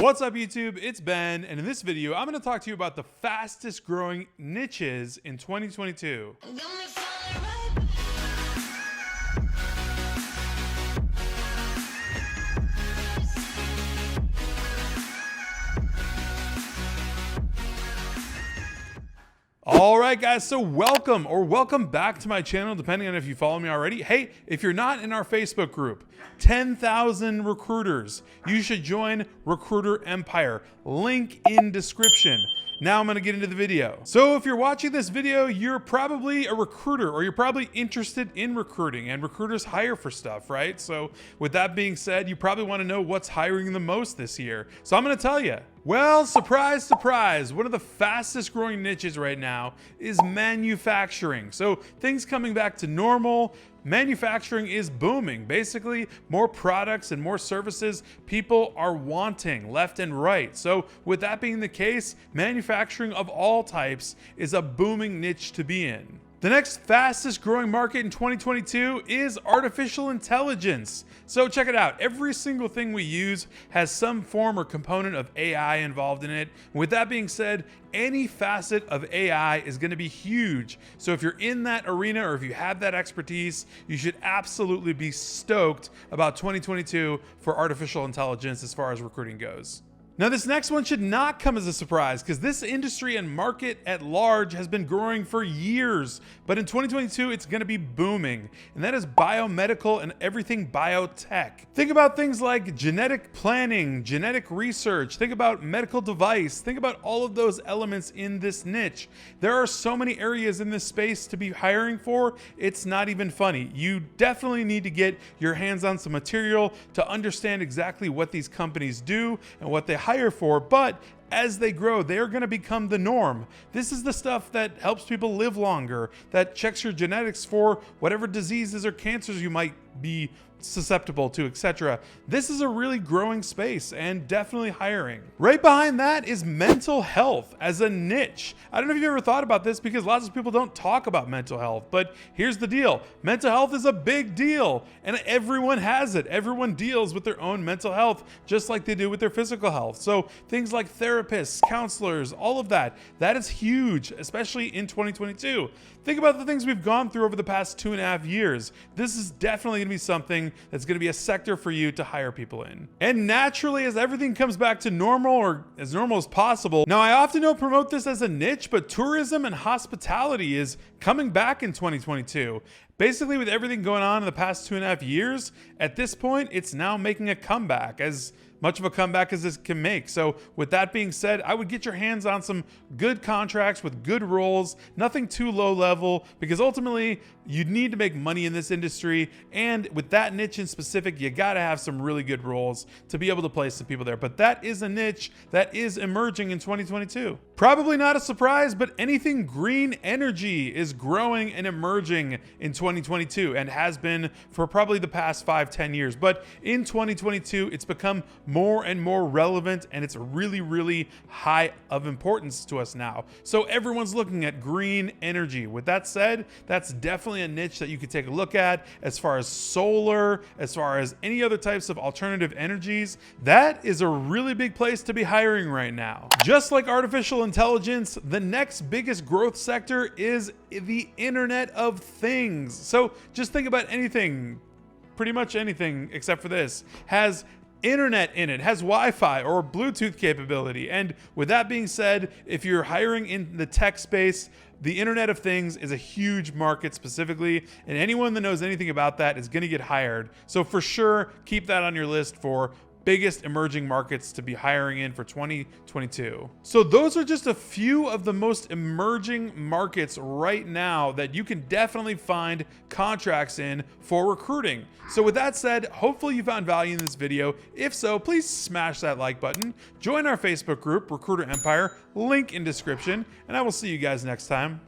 What's up YouTube? It's Ben, and in this video, I'm going to talk to you about the fastest growing niches in 2022. All right, guys, so welcome back to my channel, depending on if you follow me already. Hey, if you're not in our Facebook group, 10,000 recruiters, you should join Recruiter Empire. Link in description. Now I'm going to get into the video. So if you're watching this video, you're probably a recruiter, or you're probably interested in recruiting, and recruiters hire for stuff, right? So with that being said, you probably want to know what's hiring the most this year. So I'm going to tell you. Well, surprise, surprise, one of the fastest growing niches right now is manufacturing. So things coming back to normal, manufacturing is booming. Basically, more products and more services people are wanting left and right. So with that being the case, manufacturing of all types is a booming niche to be in. The next fastest growing market in 2022 is artificial intelligence. So check it out. Every single thing we use has some form or component of AI involved in it. With that being said, any facet of AI is going to be huge. So if you're in that arena or if you have that expertise, you should absolutely be stoked about 2022 for artificial intelligence as far as recruiting goes. Now, this next one should not come as a surprise because this industry and market at large has been growing for years, but in 2022, it's going to be booming, and that is biomedical and everything biotech. Think about things like genetic planning, genetic research, think about medical device, think about all of those elements in this niche. There are so many areas in this space to be hiring for, it's not even funny. You definitely need to get your hands on some material to understand exactly what these companies do and what they hire for, but as they grow, they're going to become the norm. This is the stuff that helps people live longer, that checks your genetics for whatever diseases or cancers you might be susceptible to, etc. This is a really growing space and definitely hiring. Right behind that is mental health as a niche. I don't know if you've ever thought about this because lots of people don't talk about mental health, but here's the deal. Mental health is a big deal and everyone has it. Everyone deals with their own mental health just like they do with their physical health. So things like therapists, counselors, all of that is huge, especially in 2022. Think about the things we've gone through over the past 2.5 years. This is definitely going to be something that's going to be a sector for you to hire people in. And naturally, as everything comes back to normal, or as normal as possible, now I often don't promote this as a niche, but tourism and hospitality is coming back in 2022. Basically, with everything going on in the past 2.5 years, at this point, it's now making a comeback, as much of a comeback as this can make. So with that being said, I would get your hands on some good contracts with good roles, nothing too low level, because ultimately you need to make money in this industry. And with that niche in specific, you got to have some really good roles to be able to place some people there. But that is a niche that is emerging in 2022. Probably not a surprise, but anything green energy is growing and emerging in 2022 and has been for probably the past 5-10 years. But in 2022, it's become more and more relevant, and it's really, really high of importance to us now. So everyone's looking at green energy. With that said, that's definitely a niche that you could take a look at as far as solar, as far as any other types of alternative energies. That is a really big place to be hiring right now. Just like artificial intelligence, the next biggest growth sector is the Internet of Things. So just think about anything, pretty much anything except for this, has internet in it, has Wi-Fi or Bluetooth capability. And with that being said, if you're hiring in the tech space, the Internet of Things is a huge market specifically, and anyone that knows anything about that is going to get hired. So for sure, keep that on your list for biggest emerging markets to be hiring in for 2022. So those are just a few of the most emerging markets right now that you can definitely find contracts in for recruiting. So with that said, hopefully you found value in this video. If so, please smash that like button, join our Facebook group, Recruiter Empire, link in description, and I will see you guys next time.